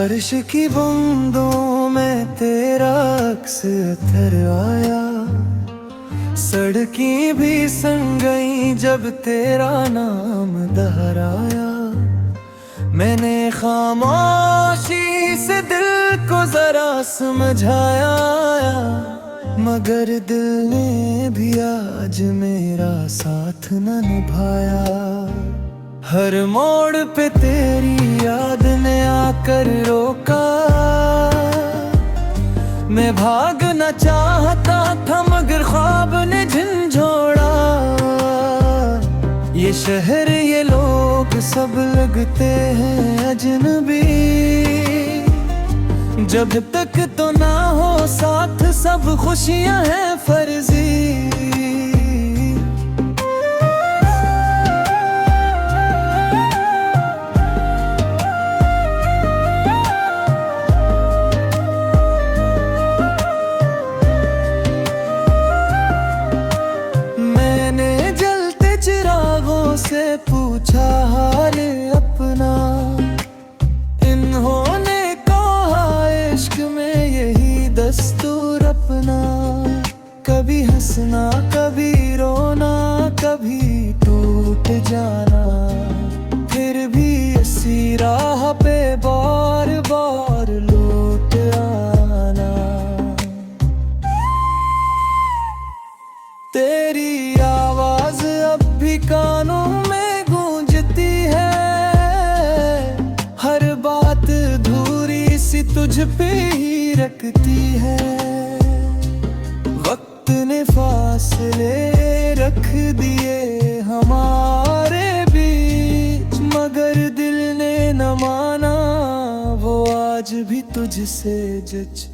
बारिश की बूंदों में तेरा अक्स उतर आया, सड़कें भी संग गई जब तेरा नाम दोहराया। मैंने खामोशी से दिल को जरा समझाया, मगर दिल ने भी आज मेरा साथ न निभाया। हर मोड़ पे तेरी याद ने आकर रोका, मैं भागना चाहता था मगर ख्वाब ने झंझोड़ा। ये शहर ये लोग सब लगते हैं अजनबी, जब तक तो ना हो साथ सब खुशियां हैं फर्जी। से पूछा हाल अपना, इन्होंने कहा इश्क में यही दस्तूर अपना। कभी हंसना कभी रोना कभी टूट जाना, फिर भी इसी राह पे बार बार लौट आना। तेरी आवाज अब भी कानों में गूंजती है, हर बात धूरी सी तुझ पे ही रखती है। वक्त ने फासले रख दिए हमारे बीच, मगर दिल ने न माना वो आज भी तुझसे जच।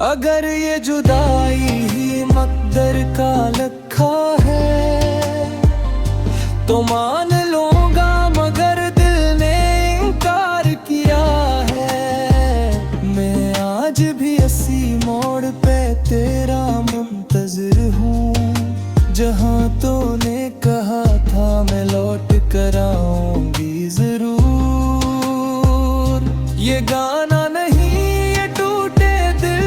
अगर ये जुदाई ही मकदर का लिखा है तो मान लूंगा, मगर दिल ने इनकार किया है। मैं आज भी इसी मोड़ पे तेरा मुंतज़िर हूँ, जहाँ तूने कहा था मैं लौट कर आऊंगी जरूर। ये गाना नहीं ये टूटे दिल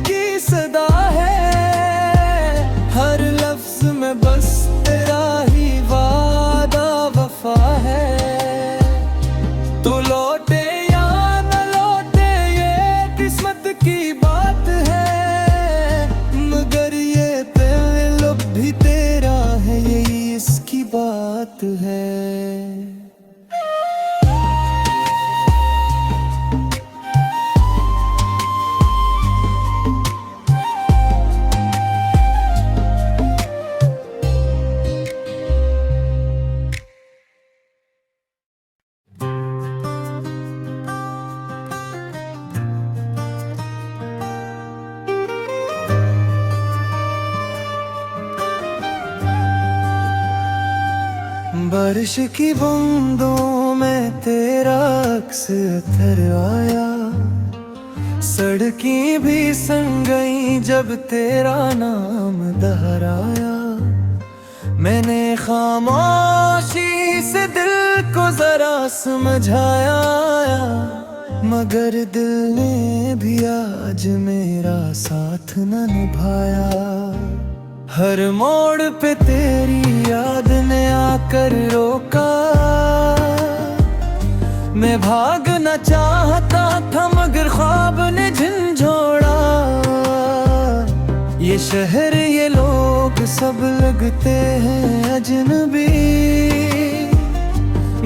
की सदा है, हर लफ्ज में बस तेरा ही है। तू लौटे या न लौटे ये किस्मत की बात है, मगर ये दिल भी तेरा है यही इसकी बात है। बारिश की बूंदों में तेरा अक्स उतर आया, सड़कें भी संग गई जब तेरा नाम दोहराया। मैंने खामोशी से दिल को जरा समझाया, मगर दिल ने भी आज मेरा साथ न निभाया। हर मोड़ पे तेरी याद ने आकर रोका, मैं भागना चाहता था मगर ख्वाब ने झंझोड़ा। ये शहर ये लोग सब लगते हैं अजनबी,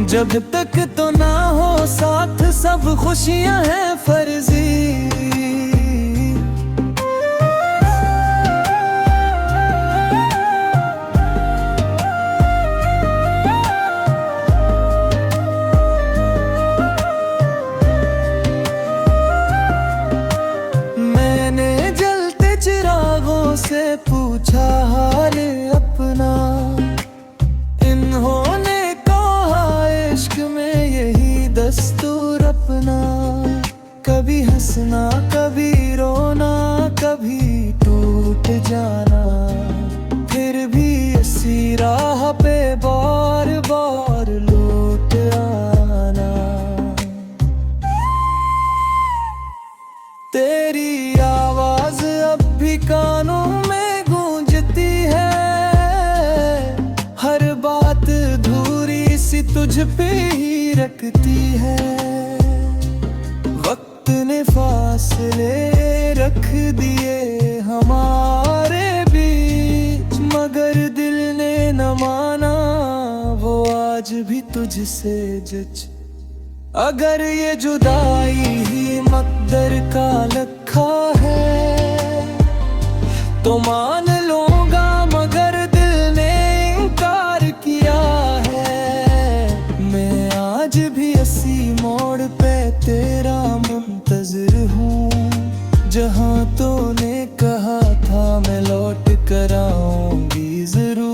जब तक तो ना हो साथ सब खुशियां हैं फर्जी। से पूछा हाल अपना, इन्होंने कहा इश्क में यही दस्तूर अपना। कभी हंसना कभी रोना कभी टूट जाना, फिर भी इसी राह पे बार बार लौट आना। तेरी आवाज अब भी कानों में गूंजती है, हर बात अधूरी सी तुझ पे ही रखती है। वक्त ने फासले रख दिए हमारे बीच, मगर दिल ने न माना वो आज भी तुझसे जच। अगर ये जुदाई ही मकदर का लिखा है तो मान लूंगा, मगर दिल ने इनकार किया है। मैं आज भी इसी मोड़ पे तेरा मुंतज़िर हूँ, जहाँ तूने कहा था मैं लौट कर आऊंगी जरूर।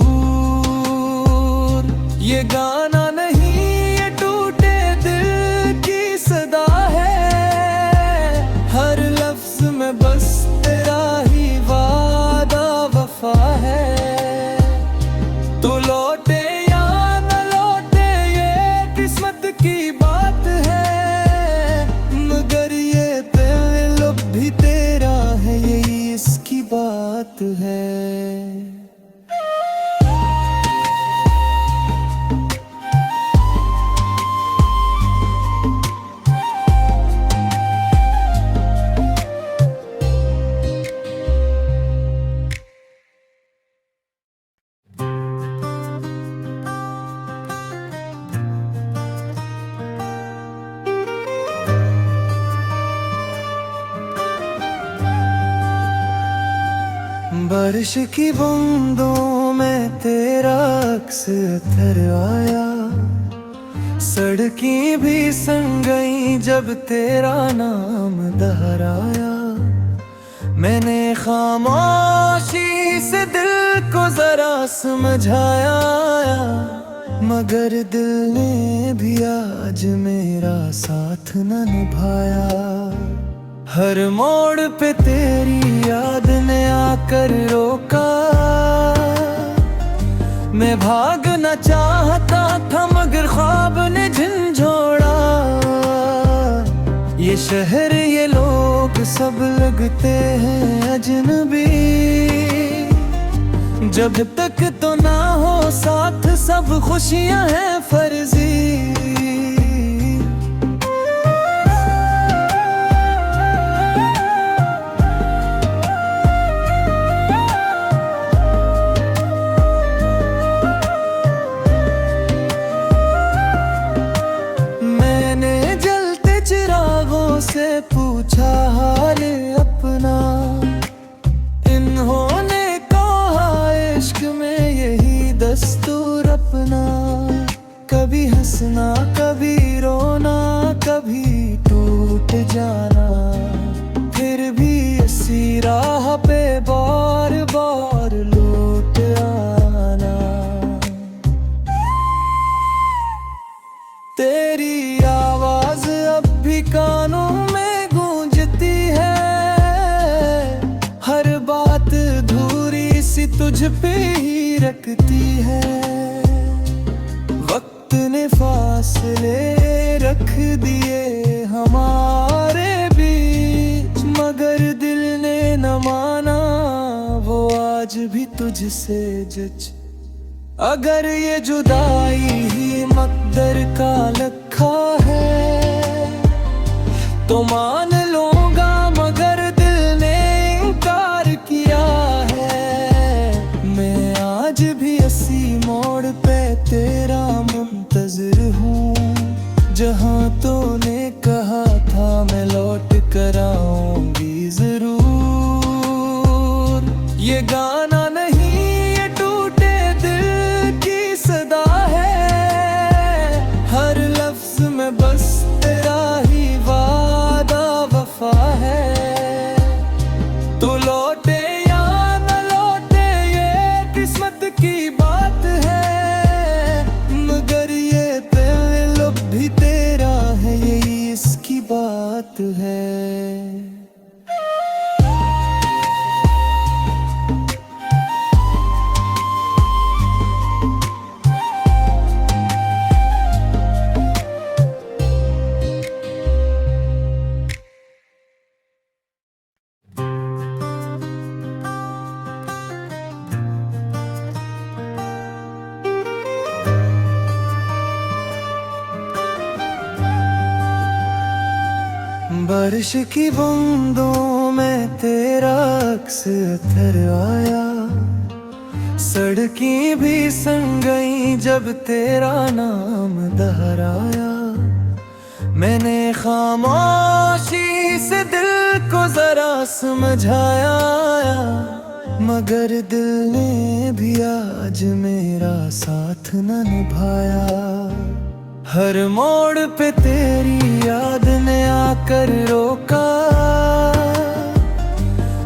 ये गाना नहीं, ये टूटे दिल की सदा है, हर लफ्ज में बस तेरा ही वादा वफा है। तू लौटे या न लौटे ये किस्मत की बात है, मगर ये दिल अब भी तेरा है, यही इसकी बात है। बारिश की बूंदों में तेरा अक्स उतर आया, सड़कें भी संग गई जब तेरा नाम दोहराया। मैंने खामोशी से दिल को जरा समझाया, मगर दिल ने भी आज मेरा साथ न निभाया। हर मोड़ पे तेरी याद ने आकर रोका, मैं भागना चाहता था मगर ख्वाब ने झंझोड़ा। ये शहर ये लोग सब लगते हैं अजनबी, जब तक तो ना हो साथ सब खुशियां हैं फर्जी। से पूछा हाल अपना, इन्होंने कहा इश्क में यही दस्तूर अपना। कभी हंसना कभी रोना कभी टूट जाना, फिर भी इसी राह पे बार बार लौट आना। तेरी आवाज अब भी कानों में गूंजती है, हर बात अधूरी सी तुझ पे ही रखती है। वक्त ने फासले रख दिए हमारे बीच, मगर दिल ने न माना वो आज भी तुझसे जच। अगर ये जुदाई ही मकदर का लिखा है तो मान लूंगा, मगर दिल ने इनकार किया है। मैं आज भी इसी मोड़ पे तेरा मुंतज़िर हूँ, जहाँ तूने कहा था मैं लौट कर आऊंगी जरूर। ये गाना नहीं, ये टूटे दिल की सदा है, हर लफ्ज में बस तेरा ही वादा वफा है। तू लौटे या न लौटे ये किस्मत की बात है, मगर ये दिल अब भी तेरा है, यही इसकी बात है। बारिश की बूंदों में तेरा अक्स उतर आया, सड़कें भी संग गई जब तेरा नाम दोहराया। मैंने खामोशी से दिल को जरा समझाया, मगर दिल ने भी आज मेरा साथ न निभाया। हर मोड़ पे तेरी याद ने आकर रोका,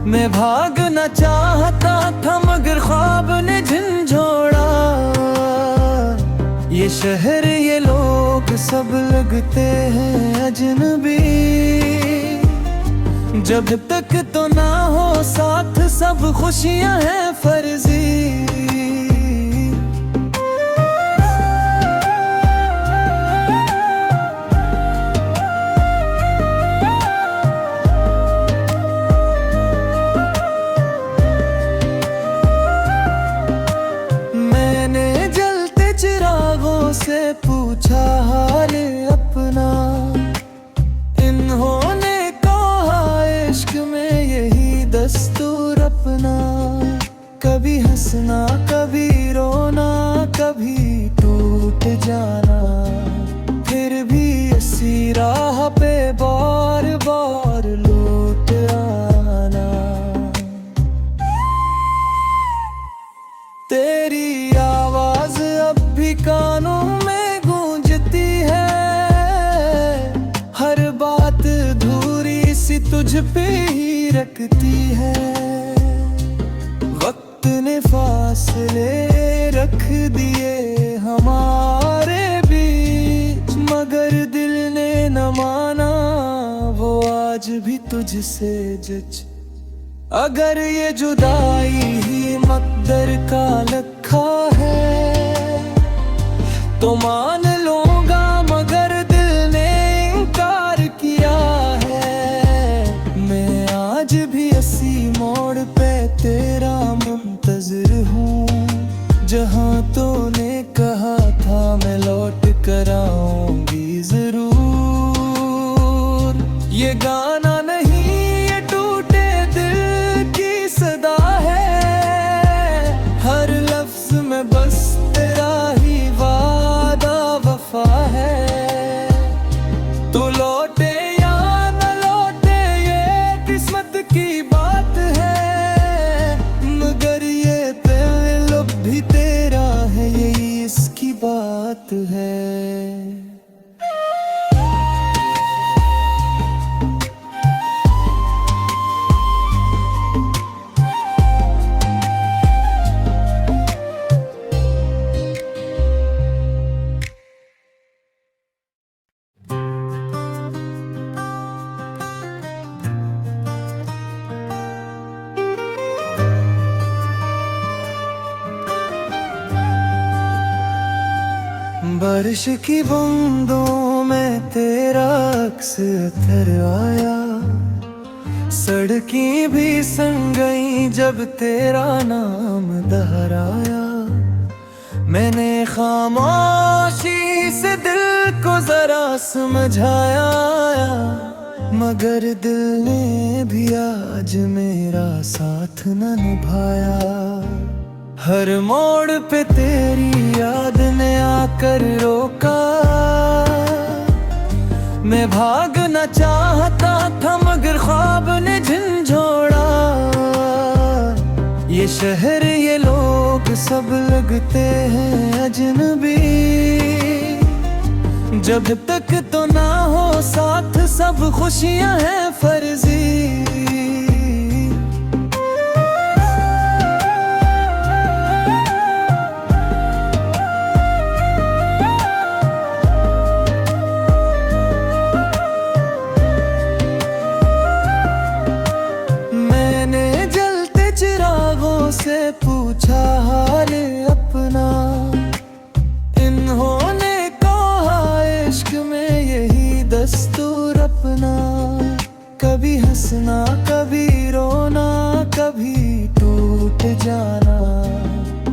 मैं भागना चाहता था मगर ख्वाब ने झंझोड़ा। ये शहर ये लोग सब लगते हैं अजनबी, जब तक तो ना हो साथ सब खुशियां हैं फर्जी। से पूछा हाल अपना, इन्होंने कहा इश्क में यही दस्तूर अपना। कभी हंसना कभी रोना कभी टूट जाना, फिर भी इसी राह पे बार बार लौट आना। तेरी आवाज अब भी कानों में गूंजती है, हर बात धूरी सी तुझ पे ही रखती है। वक्त ने फासले रख दिए हमारे बीच, मगर दिल ने न माना वो आज भी तुझसे जच। अगर ये जुदाई ही मकदर का लिखा है तो मान लूंगा, मगर दिल ने इनकार किया है। मैं आज भी इसी मोड़ पे तेरा मुंतज़िर हूँ, जहाँ तूने कहा था मैं लौट कर आऊंगी जरूर। ये गाना नहीं ये टूटे दिल की सदा है, हर लफ्ज में बस तेरा ही वादा वफा है। तू लौटे या न लौटे ये किस्मत की बात है, मगर ये दिल भी तेरा है यही इसकी बात है। बारिश की बूंदों में तेरा अक्स उतर आया, सड़कें भी संग गई जब तेरा नाम दोहराया। मैंने खामोशी से दिल को जरा समझाया, मगर दिल ने भी आज मेरा साथ न निभाया। हर मोड़ पे तेरी याद ने आकर रोका, मैं भागना चाहता था मगर ख्वाब ने झंझोड़ा। ये शहर ये लोग सब लगते हैं अजनबी, जब तक तो ना हो साथ सब खुशियां हैं फर्जी। से पूछा हाल अपना, इन्होंने कहा इश्क में यही दस्तूर अपना। कभी हंसना कभी रोना कभी टूट जाना,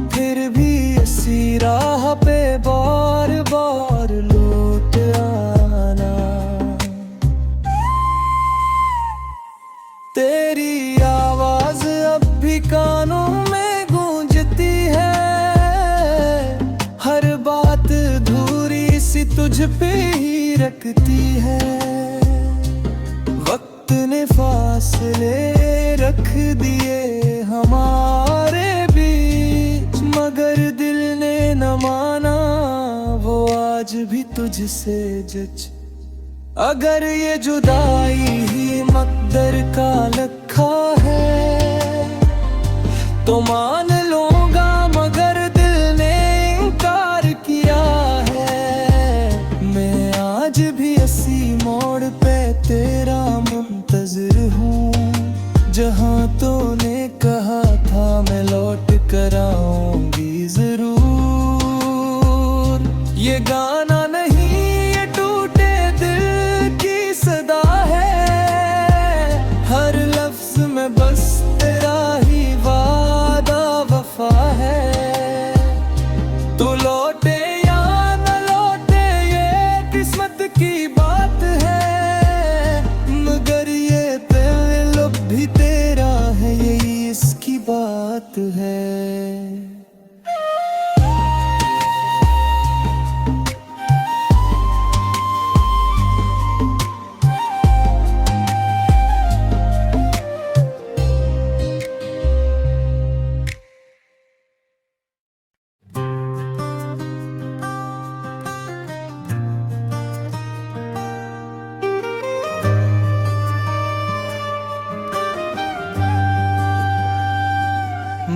फिर भी इसी राह पे बार बार लौट आना। तेरी आवाज अब भी कानों में गूंजती है, हर बात अधूरी सी तुझ पे ही रखती है। वक्त ने फासले रख दिए हमारे बीच, मगर दिल ने न माना वो आज भी तुझसे जच। अगर ये जुदाई ही मकदर का लिखा है तो मान लूंगा, मगर दिल ने इनकार किया है। मैं आज भी इसी मोड़ पे तेरा मुंतज़िर हूँ, जहाँ तूने कहा था मैं लौट कर आऊंगी जरूर। ये गाना नहीं, ये टूटे दिल की सदा है, हर लफ्ज में बस तेरा ही वादा वफा है। तू लौटे या न लौटे ये किस्मत की बात है, मगर ये दिल भी तेरा है, यही इसकी बात है।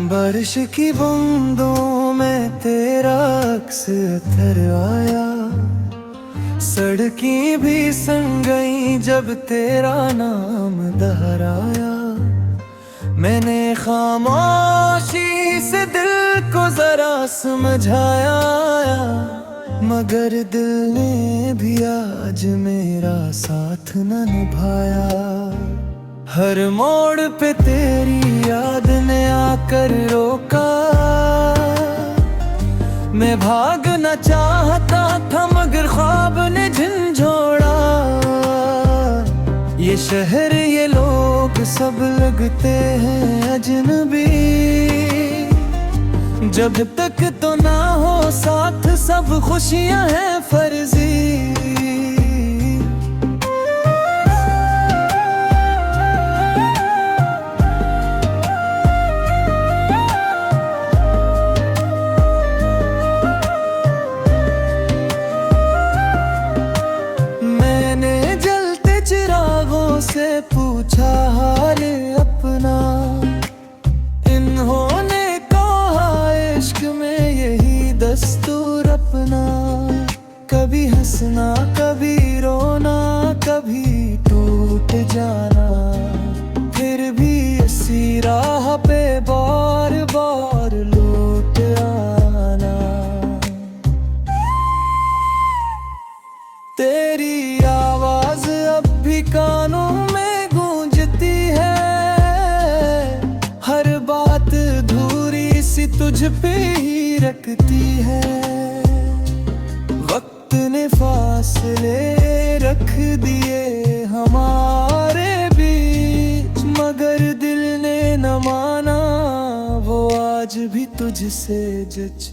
बारिश की बूंदों में तेरा अक्स उतर आया, सड़कें भी संग गई जब तेरा नाम दोहराया। मैंने खामोशी से दिल को जरा समझाया, मगर दिल ने भी आज मेरा साथ न निभाया। हर मोड़ पे तेरी याद ने आकर रोका, मैं भागना चाहता था मगर ख्वाब ने झंझोड़ा। ये शहर ये लोग सब लगते हैं अजनबी, जब तक तो ना हो साथ सब खुशियां हैं फर्जी। से पूछा हाल अपना, इन्होंने कहा इश्क में यही दस्तूर अपना। कभी हंसना कभी रोना कभी टूट जाना, फिर भी इसी राह पे बार बार लौट आना। तेरी आवाज अब भी कानों में गूंजती है, हर बात अधूरी सी तुझ पे ही रखती है। वक्त ने फासले रख दिए हमारे बीच, मगर दिल ने न माना वो आज भी तुझसे जच।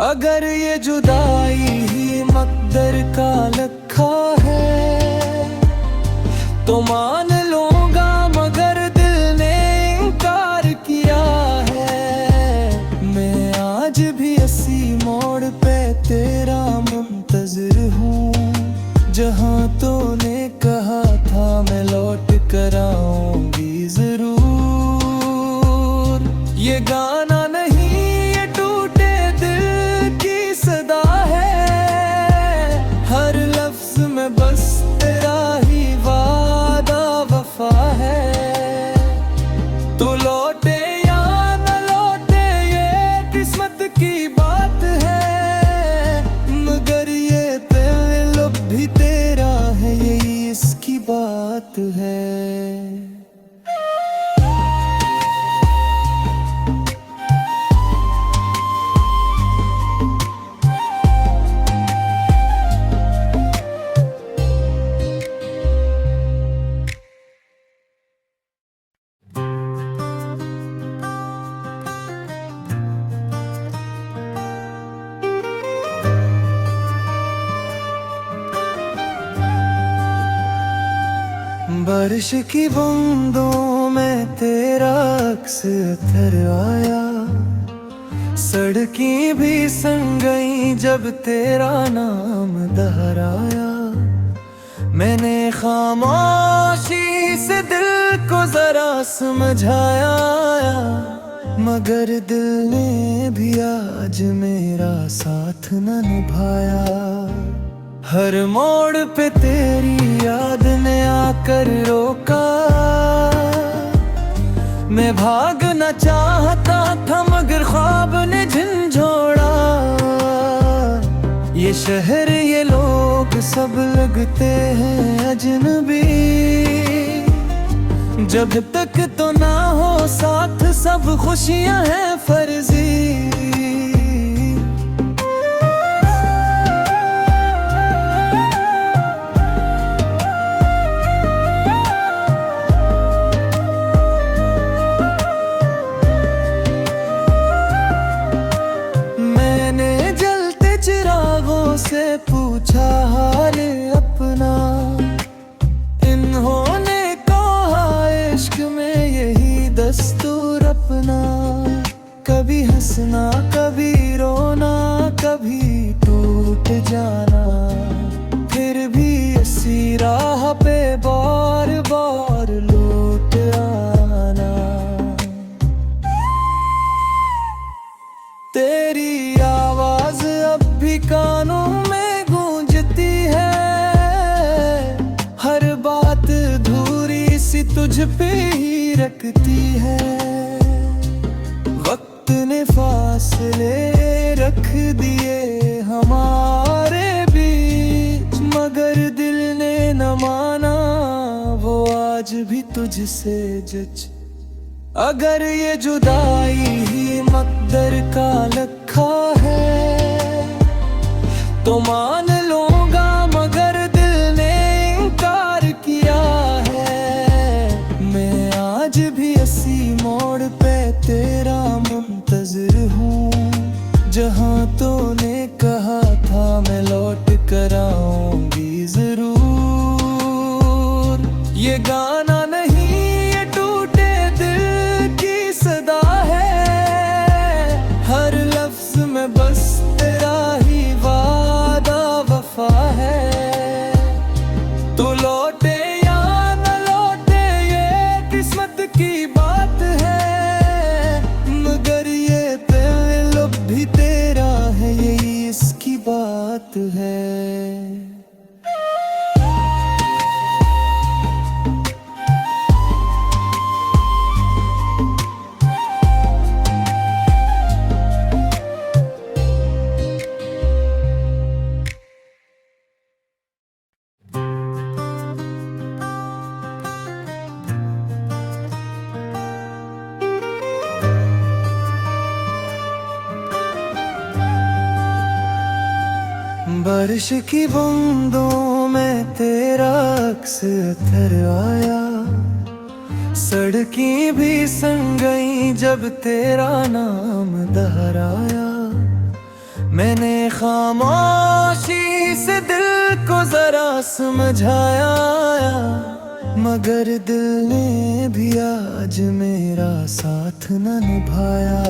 अगर ये जुदाई ही मकदर का लिखा है तो मान लूंगा, मगर दिल ने इनकार किया है। मैं आज भी इसी मोड़ पे तेरा मुंतज़िर हूँ, जहाँ तूने कहा था मैं लौट कर आऊंगी जरूर। ये गाना नहीं, ये टूटे दिल की सदा है, हर लफ्ज में बस तेरा ही वादा वफा है। तू लौटे या न लौटे ये किस्मत की बात है, मगर ये दिल भी तेरा है, यही इसकी बात है। बारिश की बूंदों में तेरा अक्स उतर आया, सड़कें भी संग गई जब तेरा नाम दोहराया। मैंने खामोशी से दिल को जरा समझाया, मगर दिल ने भी आज मेरा साथ न निभाया। हर मोड़ पे तेरी याद ने आकर रोका, मैं भागना चाहता था मगर ख्वाब ने झंझोड़ा। ये शहर ये लोग सब लगते हैं अजनबी, जब तक तो ना हो साथ सब खुशियां हैं फर्जी। से पूछा हाल अपना, इन्होंने कहा इश्क में यही दस्तूर अपना। कभी हंसना कभी रोना कभी टूट जाना, फिर भी इसी राह पे बार बार लौट आना। तेरी आवाज अब भी कानों में गूंजती है, हर बात धूरी सी तुझ पे ही रखती है। वक्त ने फासले रख दिए हमारे बीच, मगर दिल ने न माना वो आज भी तुझसे जच। अगर ये जुदाई ही मकदर का लखा है तो मान लूंगा, मगर दिल ने इनकार किया है। मैं आज भी इसी मोड़ पे तेरा मुंतज़िर हूँ, जहाँ तूने कहा था मैं लौट कर आऊंगी जरूर। ये गाना नहीं ये टूटे दिल की सदा है, हर लफ्ज में बस तेरा ही वफा है। तू लौटे या न लौटे ये किस्मत की बात है, मगर ये दिल भी तेरा है यही इसकी बात है। बारिश की बूंदों में तेरा अक्स उतर आया, सड़कें भी संग गई जब तेरा नाम दोहराया। मैंने खामोशी से दिल को जरा समझाया, मगर दिल ने भी आज मेरा साथ न निभाया।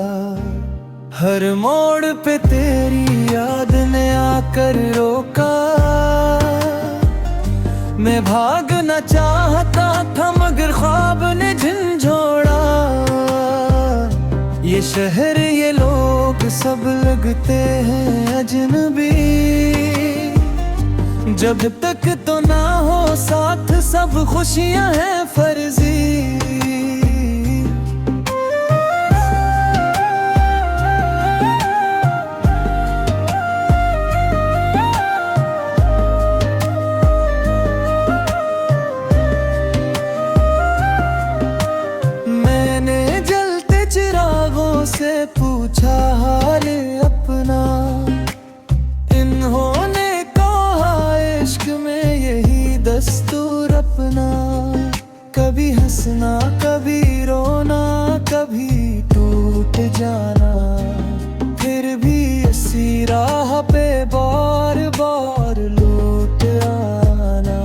हर मोड़ पे तेरी याद ने आकर रोका, मैं भागना चाहता था मगर ख्वाब ने झंझोड़ा। ये शहर ये लोग सब लगते हैं अजनबी, जब तक तो ना हो साथ सब खुशियां हैं फर्जी। से पूछा हाल अपना, इन्होंने कहा इश्क में यही दस्तूर अपना। कभी हंसना कभी रोना कभी टूट जाना, फिर भी इसी राह पे बार बार लौट आना।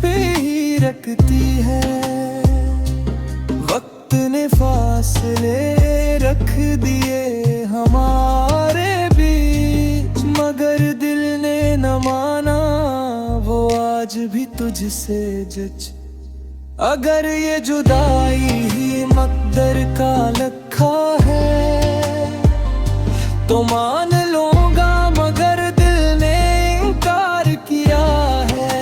पे ही रखती है। वक्त ने फासले रख दिए हमारे बीच, मगर दिल ने न माना वो आज भी तुझसे जच। अगर ये जुदाई ही मकदर का लिखा है तो मान लूंगा, मगर दिल ने इनकार किया है।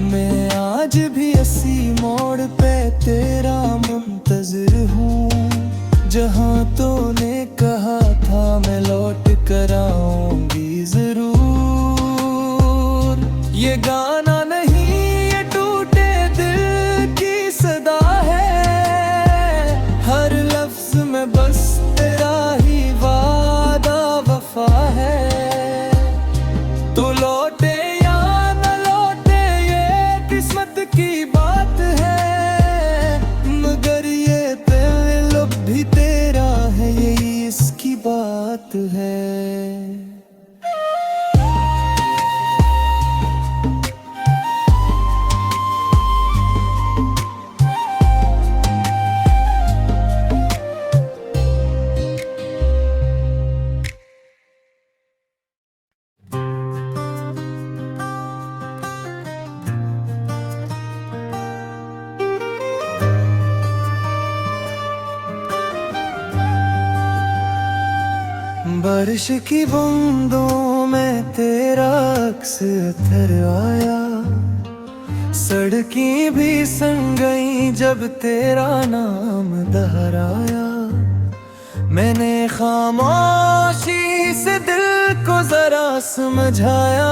मैं आज भी इसी मोड़ पे तेरा मुंतज़िर हूँ, जहाँ तूने कहा था मैं लौट कर आऊंगी जरूर। ये गाना नहीं, ये टूटे दिल की सदा है। हर लफ्ज में बस तेरा ही वादा वफा है। तू लौटे या न लौटे ये किस्मत की बात है, मगर ये दिल अब भी तेरा है, यही इसकी बात है। बारिश की बूंदों में तेरा अक्स उतर आया, सड़कें भी सन गई जब तेरा नाम दोहराया। मैंने खामोशी से दिल को जरा समझाया,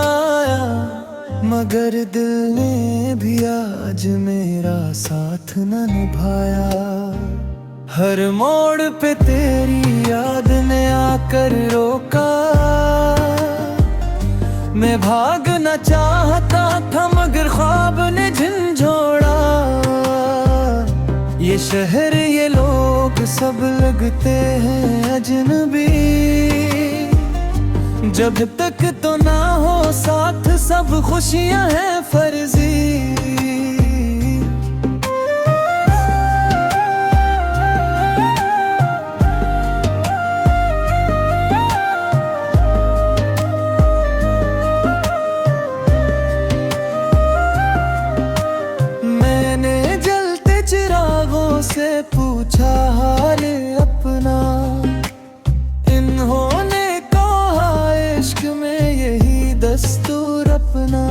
मगर दिल ने भी आज मेरा साथ न निभाया। हर मोड़ पे तेरी याद ने आकर रोका, मैं भागना चाहता था मगर ख्वाब ने झंझोड़ा। ये शहर ये लोग सब लगते हैं अजनबी, जब तक तो ना हो साथ सब खुशियां हैं फर्जी। से पूछा हाल अपना, इन्होंने कहा इश्क में यही दस्तूर अपना।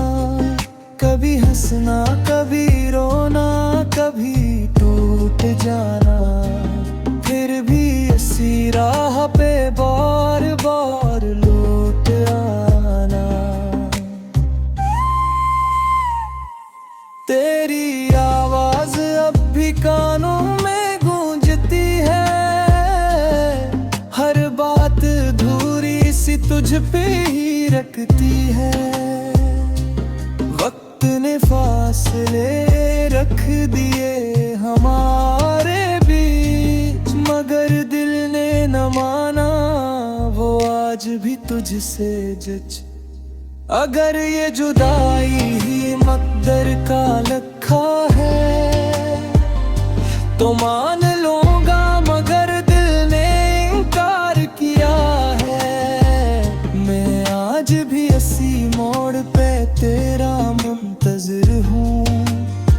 कभी हंसना कभी रोना कभी टूट जाना, फिर भी इसी राह पे बार बार लौट आना। तेरी आवाज अब भी कानों में गूंजती है, हर बात अधूरी सी तुझ पे ही रखती है। वक्त ने फासले रख दिए हमारे बीच, मगर दिल ने न माना वो आज भी तुझसे जच। अगर ये जुदाई ही मकदर का लिखा है तो मान लूंगा, मगर दिल ने इनकार किया है। मैं आज भी इसी मोड़ पे तेरा मुंतज़िर हूँ,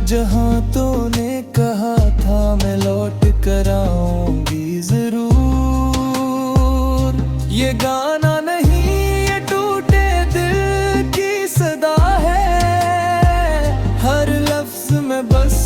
जहाँ तूने कहा था मैं लौट कर आऊंगी जरूर। ये गाना नहीं, ये टूटे दिल की सदा है। हर लफ्ज में बस